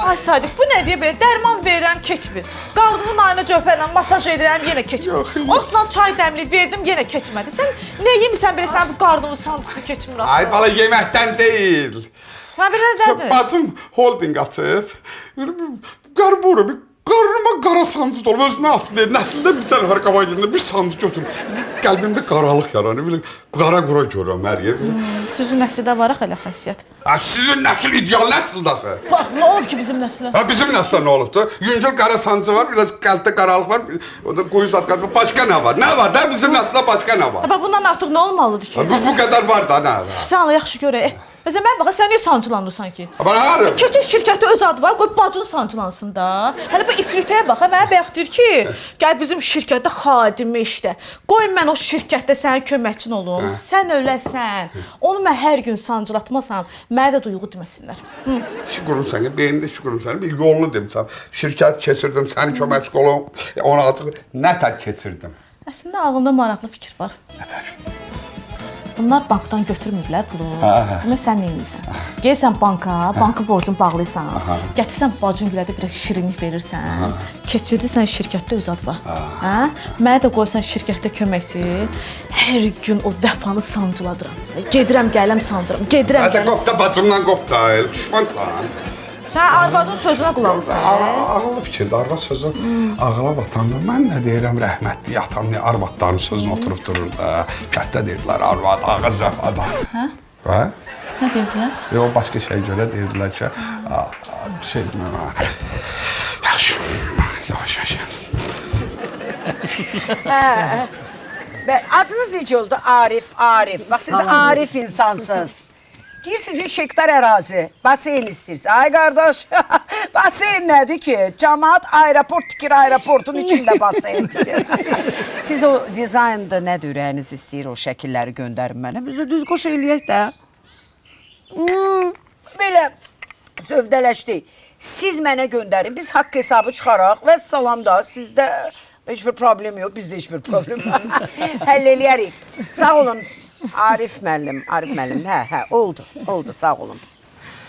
Ay Sadiq, bu nə deyə belə? Dərman verirəm, keçmir. Qarnımın ayına cöfərlə masaj edirəm, yenə keçmir. Otla çay dəmliyib verdim, yenə keçmədi. Sən nə yemisən belə, sən bu qarnımın sancısı keçmir? Ay bala, yeməkdən deyil. Mən belə nədir? Bacım holding açıb. Qarboru, bir qarnıma qara sancı dolub. Özünə asıl deyil, nəsildə bir tane var qava yerində bir sancı götürüm. Qəlbimdə qaralıq yaranır, bir qara qura görürəm hər yer. Sizin nəsildə var axı elə xəsiyyət. Sizin nəsil ideal nəsildir axı. Bax, nə olub ki bizim nəslə? Bizim nəsildə nə olubdu? Yüngül qara sancı var, biraz qəlbdə qaralıq var, o da qoyu zat qəlbdə. Başqa nə var? Nə var da bizim nəsildə başqa nə var? Bax, bundan artıq nə olmalıdır ki? Bu qədər var da, nə var? Sən Allah yaxşı görək. Özə mən baxa, sən niyə sancılanırsan ki? Bana ağrım. Keçin şirkətdə öz adı var, qoy bacın sancılansın da. Hələ bu ifritəyə bax, mənə bayaq deyir ki, gəl bizim şirkətdə xadimi işlə. Qoy mən o şirkətdə sənin köməkçin olum, sən öləsən. Onu mən hər gün sancılatmasam, mənə də duyğu deməsinlər. Şükürüm sənə, beynimdə şükürüm sənə, bir yolunu demişəm. Şirkət keçirdim, sənin köməkçi olum, onu açıq nətər keçirdim. Əslində ağlımda maraqlı fikir var. Nətər? Bunlar bankdan götürmürlər pulu. Demək sən nə edirsən? Gəlsən banka, bankın borcunu bağlayırsan. Gətirsən bacın gülədə biraz şirinlik verirsən. Keçirdirsən şirkətdə öz adı var. Mənə də qoysan şirkətdə köməkçi. Hər gün o vəfanı sancıladıram. Gedirəm, gələm sancıram. Gedirəm, gələm. Hədə qop da bacımdan qop da, düşmansan. Sən arvadın sözünə qulaq asın. Ağıllı fikirdir, arvad sözü ağıla batandır. Mən nə deyirəm, rəhmətli atam, arvadların sözünü oturub durur da. Kətdə deyirdilər, arvad, ağız vəfada. Hə? Nə deyirdilər? Yox, başqa şey görə deyirdilər ki, şey deməm, yaxşı, yavaş. Adınız necə oldu? Arif. Bax, siz Arif insansınız. Deyirsiniz, 3 hektar ərazi, baseyn istəyirsiniz. Ay qardaş, baseyn nədir ki? Cəmaat aeroport tikir, aeroportun içində baseyn tikir. Siz o dizaynda nədir ürəyiniz istəyir o şəkilləri göndərin mənə? Biz də düz qoş eləyək də. Belə sövdələşdik. Siz mənə göndərin, biz haqq hesabı çıxaraq və salam da sizdə heç bir problem yox, bizdə heç bir problem yox. Həll eləyərik. Sağ olun. Arif müəllim, hə, oldu, sağ olun.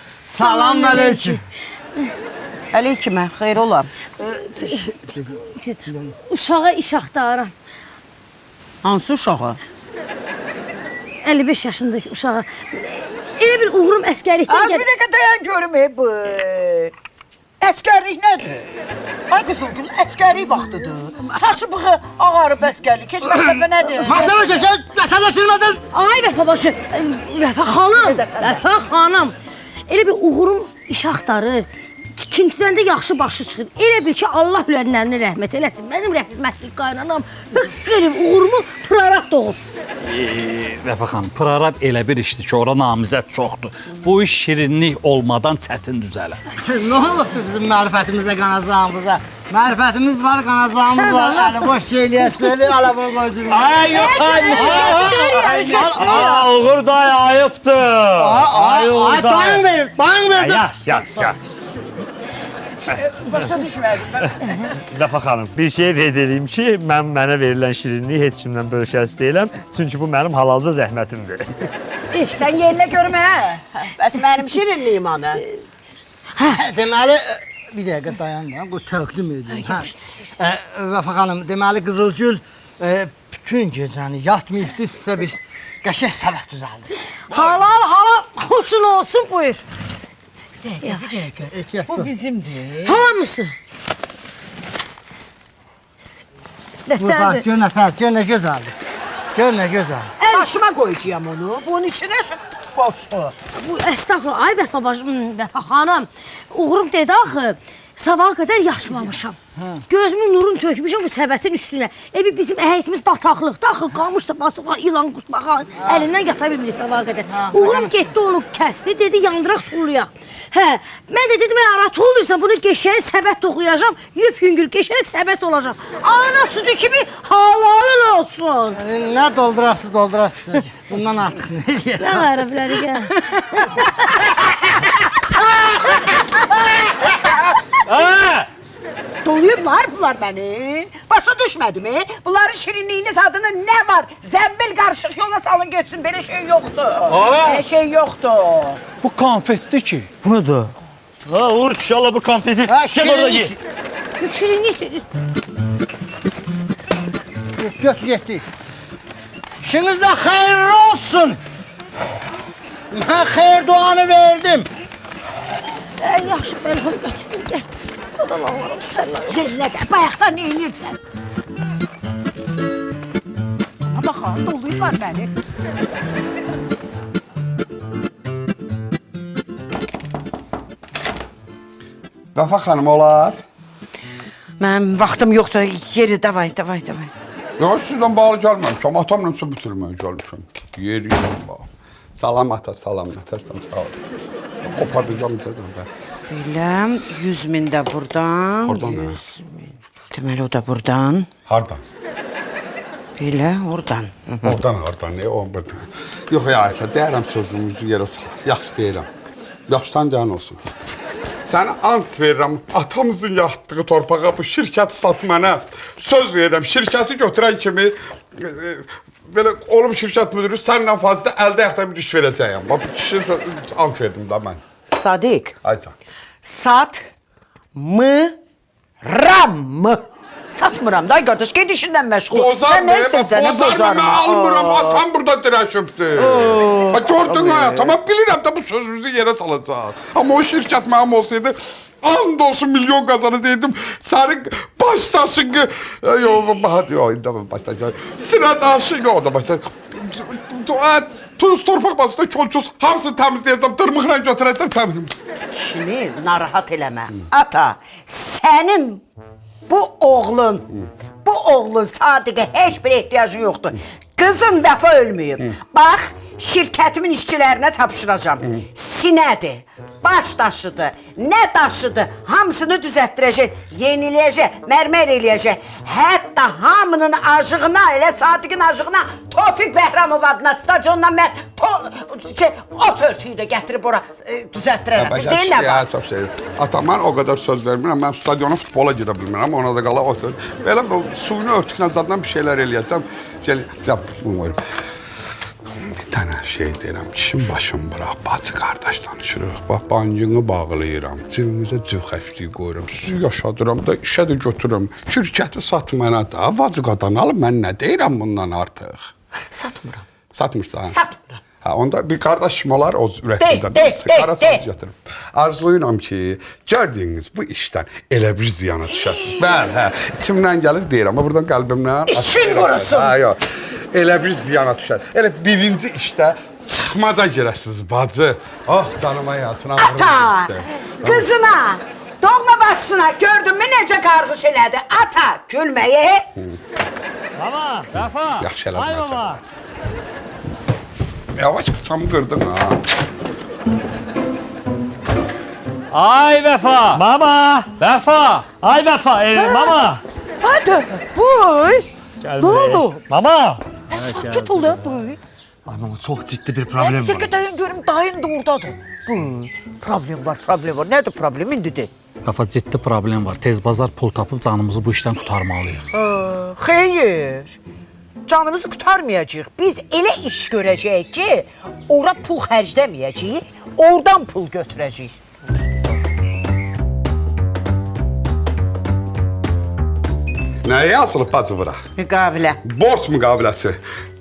Salam aleyküm. Aleykümə, xeyr olam. Uşağa iş axtarıram. Hansı uşağa? 55 yaşındakı uşağa. Elə bir uğurum əskərlikdən Bir dəqiqə dayan görüm, bu. Əskərlik nədir? Ay qızılgül, əskərlik vaxtıdır. Saçı bığı ağarıb əskərlik, heç məktəbə nədir? Məktəbə keçək, qəsəbləşdirmədiniz. Ay Vəfa başı, Vəfa xanım. Elə bir uğurum iş axtarır. Tikintidən də yaxşı başı çıxır. Elə bil ki, Allah ölənlərini rəhmət eləsin. Mənim rəhmətlik qaynanam qırıb uğurumu prorab doğur. Vəfa xanım, prorab elə bir işdir ki, ora namizəd çoxdur. Bu iş şirinlik olmadan çətin düzələr. Nə olubdur bizim mərifətimizə, qanacağımıza? Mərifətimiz var, qanacağımız var. Əli boş şeyliyəsəli, ala bunu qoyduğum. Ay, yox, ay. Uğur day, ayıbdır. Ay, bayın verir. Yax. Başa düşmədim. Vəfa xanım, bir şey qeyd edeyim ki, mən mənə verilən şirinliyi heç kimdən bölüşəsi deyiləm. Çünki bu mənim halalca zəhmətimdir. Sən yerinə görmə, hə? Bəs mənim şirinliyim ana. Deməli, bir dəqiqə dayan, bu təqdim edeyim. Vəfa xanım, deməli Qızılgül bütün gecəni yatmayıbdı, sizə bir qəşəng səbəb düzəldi. Halal xoşun olsun, buyur. Ehtiyat. Bu bizimdir. Hamısı. Bu bax, gör nəfər, gör nə gözəldir. Gör nə gözəl. Başıma koyacağım onu. Bunun içine boşdu. Bu estağfurullah, ay Vəfa Vəfa xanım. Uğurum dedi axı, sabaha qədər yaşmamışam. Gözümün nurunu tökmüşəm bu səbətin üstünə. Bizim həyətimiz bataqlıqda, axı qalmışdı basıqla, ilan qurtmağa, əlindən yata bilmirik sabaha qədər. Uğurum getdi onu kəsdi, dedi yandıraq tuğlayaq. Mən də dedim, ara tuğluysan bunu qəşəng səbət toxuyacam, yüp-yüngül qəşəng səbət olacaq. Ana sütü kimi halalın olsun. Nə doldurarsınız. Bundan artıq nə deyək? Nə ərəbləri gəl. Doluyublar bunlar beni. Başa düşmədim. Bunların şirinliğiniz adına ne var? Zembil karışık yola salın geçsin. Böyle şey yoktu. Böyle şey yoktu. Bu konfetdir ki. Bu nədir? Ha, Uğur inşallah bu konfeti. Gel orada ye. Şirinlik dedi. Götür getdik. İşiniz də xeyirli olsun. Mən xeyir duanı verdim. Yaxşı, bəlkəm gətirdin, gəl. Qadan alaram səndən. Yerine de bayaqdan neyinirsən? Ama bax, doluyublar beni. Vəfa xanım olar. Mənim vaxtım yoxdur. Yeri, davay. Yox, sizdən bağlı gəlməmişəm. Atamla su bitirməyə gəlmişəm. Yeri yox. Salam ata, salam. Nətərsən, sağ ol. Qopardacağım dedim ben. Biləm, 100.000 də buradan. Oradan nə? Deməli o da buradan. Hardan? Belə, oradan. Oradan, ne? O buradan. Yox, ya, deyərəm sözümüzü yerə sal. Yaxşı deyirəm. Yaxşıdan deyən olsun. Sənə ant verirəm, atamızın yatdığı torpağa bu şirkəti sat mənə. Söz verirəm, şirkəti götürən kimi belə olum şirkət müdürü səndən fazla əldə yaxda bir iş verəcəyəm. Bax, bu kişi ant verdim da mən. Sadiq. Aycan. Satmıram. Satmıram da qardaş, ged işindən məşğul. Sən nə istəsən, Bozarma, mən almıram, atam burada dirəşibdir. Gördün hayatama, bilirəm də bu sözümüzü yerə salacaq. Amma o şirkət mənim olsaydı, and olsun milyon kazanacaqdım. Sənin başdaşını, hadi o, indi başdaşını, sıradaşını o da başdaşını. Tuz torpaq basında kölçüz, hamısını təmizləyəcəm, dırmıqla götürəcəm, təmizləyəcəm. Kişini narahat eləmə. Ata, sənin bu oğlun Sadiqə heç bir ehtiyacın yoxdur. Qızın Vəfa ölməyib. Bax, şirkətimin işçilərinə tapşıracağam. Sinədir, baş daşıdır, nə daşıdır, hamısını düzəltdirəcək, yeniləyəcək, mərmər eləyəcək. Hətta hamının acığına, elə Sadiqin acığına Tofiq Bəhramov adına stadiondan mən ot örtüyü də gətirib ora düzəltdirərəm. Deyil nə var? Çox şey. Ata, mən o qədər söz vermirəm, mən stadiona futbola gedə bilmirəm, ona da qala ot örtü. Belə suyunu örtüklə zaddan bir şeylər eləyəcəm. Bir dənə şey deyirəm, kişim başım bıraq, bacı qardaş danışırıq. Bax, bancını bağlayıram, cibimizə cib xəfliyi qoyuram, sizi yaşadıram da, işə də götürürəm. Şirkəti sat mənə da, bacı qadan alıb, mən nə deyirəm bundan artıq? Satmıram. Satmırsan? Satmıram. Onda bir qardaşım olar, o ürəklidən. Qara saat götürüm. Arzuyuram ki, gördüyünüz bu işdən elə bir ziyana düşəsiniz. Bəli, içimdən gəlir deyirəm, amma buradan qəlbimdən... İçin qurusun. Yox, elə bir ziyana düşəsiniz. Elə birinci işdə çıxmaza girəsiniz, bacı. Oh, canıma yazsın. Ata, qızına, doğma başsına gördün mü necə qarğış elədi? Ata, gülməyi. Baba, Vəfa. Yaxşı elədim. Ay baba. Yavaş kıçamı kırdın ha. Ay Vəfa. Mama. Vəfa. Ay Vəfa. Mama. Hadi, buy. Gəl Ne oldu? Mama. Sakit ol ya buy. Ay mama, çok ciddi bir problem var. Tek dayın görüm, dayın da oradadır. Buy. Problem var. Nədir problem? İndi de. Vəfa, ciddi problem var. Tez bazar pul tapıb canımızı bu işdən qurtarmalıyıq. Xeyr. Canımızı qurtarmayacağıq. Biz elə iş görəcəyik ki, ora pul xərcləməyəcəyik, oradan pul götürəcəyik. Nəyə yazılıb bacı bura? Müqavilə. Borc müqaviləsi.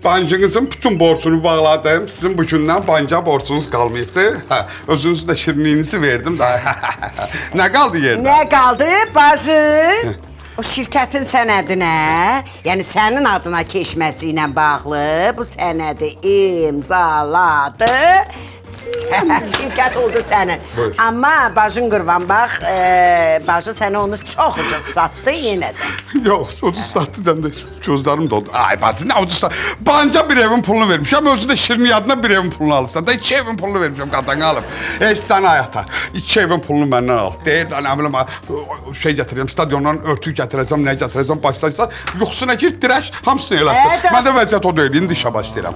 Bankınızın bütün borcunu bağladım. Sizin bu gündən banka borcunuz qalmayıbdı. Hə, özünüzün də şirinliyinizi verdim da. Nə qaldı yerdə? Nə qaldı bacı? O şirkətin sənədinə, yəni sənin adına keçməsi ilə bağlı bu sənədi imzaladı. Şirkət oldu sənin. Buyur. Amma bacın qırvan bax, bacı sənə onu çox ucuz satdı yenə də. Yox, ucuz satdı dedim də gözlərim doldu. Ay bacı, nə ucuz satdı? Banka bir evin pulunu vermişəm, özü də şirin adına bir evin pulunu alıbsan. Da 2 evin pulunu vermişəm, qadın alıb. Sən həyata, 2 evin pulunu məndən al. Deyir də, nə bilim, şey gətirəm, stadiondan örtük gətirəcəm, nə gətirəcəm, başlayacaq. Yoxsuna gir, dirək, hamısını elətdir. Mən də vəziyyət o deyil, indi işə başlayıram.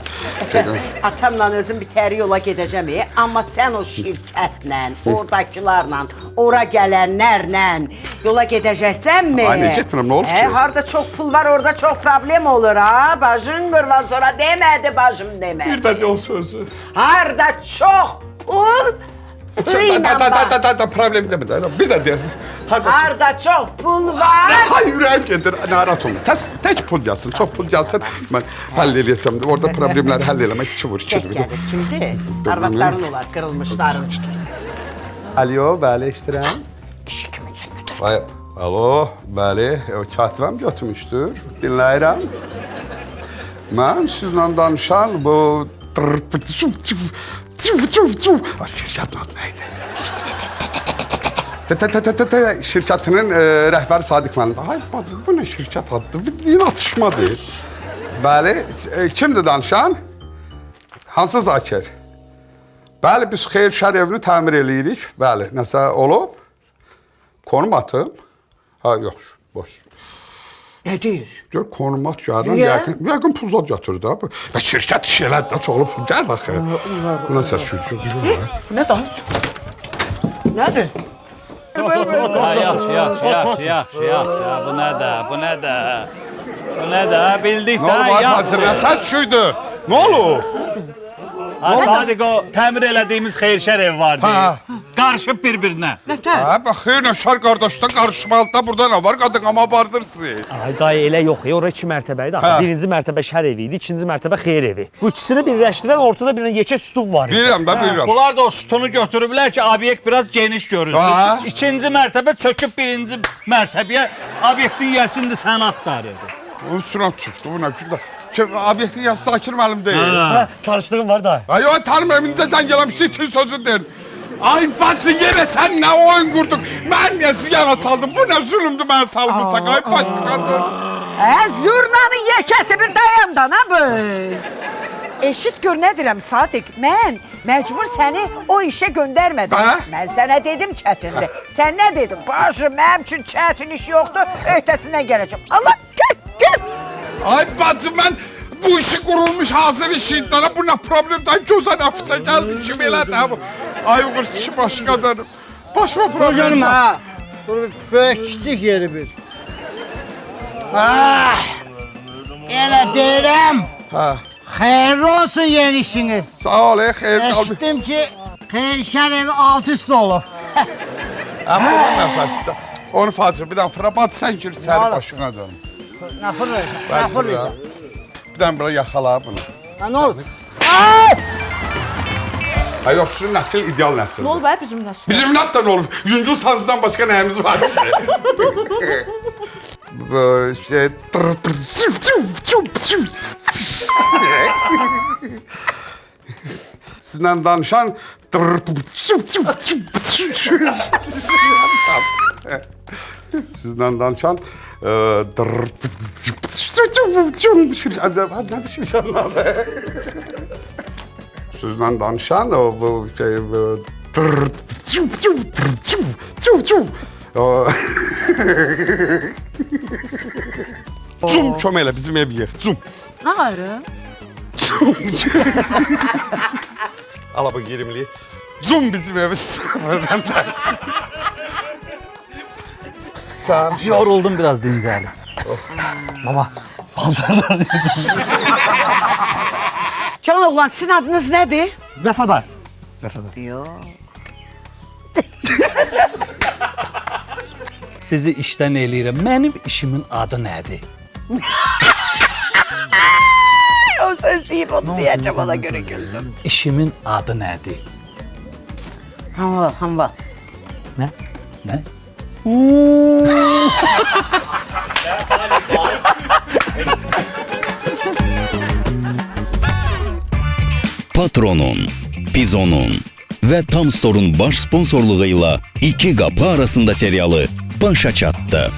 Atamla özüm bir təri yola gedəcəm, amma sən o şirkətlə, oradakılarla, ora gələnlərlə yola gedəcəksənmi? Ay, nə getmirəm, nə olur ki? Harada çox pul var, orada çox problem olur, ha? Bacın qırvan sonra demədi, bacım demədi. Bir də de o sözü. Harada çox pul, Problem demə də, bir də de. harada çox pul var. Hay, ürəyim gedir, narahat olma. Tək pul gəlsin, çox pul gəlsin. Mən həll eləyəsəm, orada problemləri həll eləmək iki vur, iki Çək vur. gəlir, kimdir? Arvadların olar, qırılmışların. Alo, bəli, işdirəm. Kişi kimi çəkmədir. Ay, alo, bəli, katibəm götürmüşdür, dinləyirəm. Mən sizlə danışan bu... Şirkətin adı nə idi? Şirkətinin rəhbəri Sadiq müəllim. Ay bacım, bu nə şirkət adıdır? Bir atışmadır. Bəli, kimdir danışan? Hansı Zakir? Bəli, biz xeyir şər evini təmir eləyirik. Bəli, nəsə olub? Konum atım? Ha, yox, boş. Nə deyir? Gör, konum at gəlirəm, yəqin pulzad götür da. Və şirkət iş elədi də, çoxlu pul gəl axı. Buna səs küçük. Nə dans? Nədir? Yaxşı. Bu nə də? Bildik Nə olub, Hacır, nə səs küydü? Nə olub? Sadiq, o təmir elədiyimiz xeyirşər ev vardı. Qarışıb bir-birinə. Hə, bax, xeyirlə şər qardaşdan qarışmalıda burada nə var? Qadın ama bardırsın. Ay dayı elə yox, ora 2 mərtəbədir. Birinci mərtəbə şər evi idi, ikinci mərtəbə xeyir evi. Bu ikisini birləşdirən ortada bir yekə sütun var idi. Bilirəm. Bunlar da o sütunu götürüblər ki, obyekt biraz geniş görünsün. İkinci mərtəbə çöküb birinci mərtəbəyə obyektin yəsində sən axtarırdı. Üstünə çıxdı, bu nə gündə. Obyektin yası Zakir müəllim deyil. Tanışlığım var da. Ay, o tanımıyorum, incə sən gəlmişsin, tüm sözün deyil. Ay bacı, yenə sən nə oyun qurdun? Mən niyə ziyana saldım? Bu nə zülümdür mənə salmışsan? Ay bacı, qadın. Zurnanın yekəsi bir dayandan, ha bu? Eşit gör nə deyirəm Sadiq, mən məcbur səni o işə göndərmədim. Mən sənə dedim çətindir. Sən nə dedin? Bacı, mənim üçün çətin iş yoxdur, öhdəsindən gələcəm. Allah, gel. Ay bacı, mən bu işi qurulmuş hazır işiydim. Bu nə problemdən gözə nəfsə gəldi kim elədi? Ay uğur kişi başqadır. Başma problem. Dur, böyük kiçik yeri bir. Elə deyirəm. Xeyirli olsun yeni işiniz. Sağ ol, xeyir qalbi. Eşitdim ki, xeyirşər evi alt üst olub. Bunun nəfəsində. Onu Fazıl, bir dənə fıra, bacı sən gir içəri başına dön. Nə fırlayacaq? Bir dənə belə yaxala bunu. Nə oldu? Ay yox, sizin nəsil ideal nəsildir. Nə olub bizim nəsil? Bizim nəsil də nə olub? Yüncül sancıdan başqa nəyimiz var ki? Sizlə danışan... Sizlə danışan... Nədir şirkətin adı? Sizlə danışan bu şey... Cum köməklə bizim ev yığ, cum. Nə ayrı? Ala bu 20'liyi. Cum bizim evi sıfırdan da. Tamam. Yoruldum biraz dincəli. Mama, paltarlar yedim. Can oğlan, sizin adınız nədir? Vəfadar. Yox. Sizi işdən eləyirəm. Mənim işimin adı nədir? O söz deyib onu deyəcəm, ona görə güldüm. İşimin adı nədir? Hanva. Nə? Nə? Patronun, Pizonun və Tam Store'un baş sponsorluğu ilə İki Qapı Arasında serialı başa çatdı.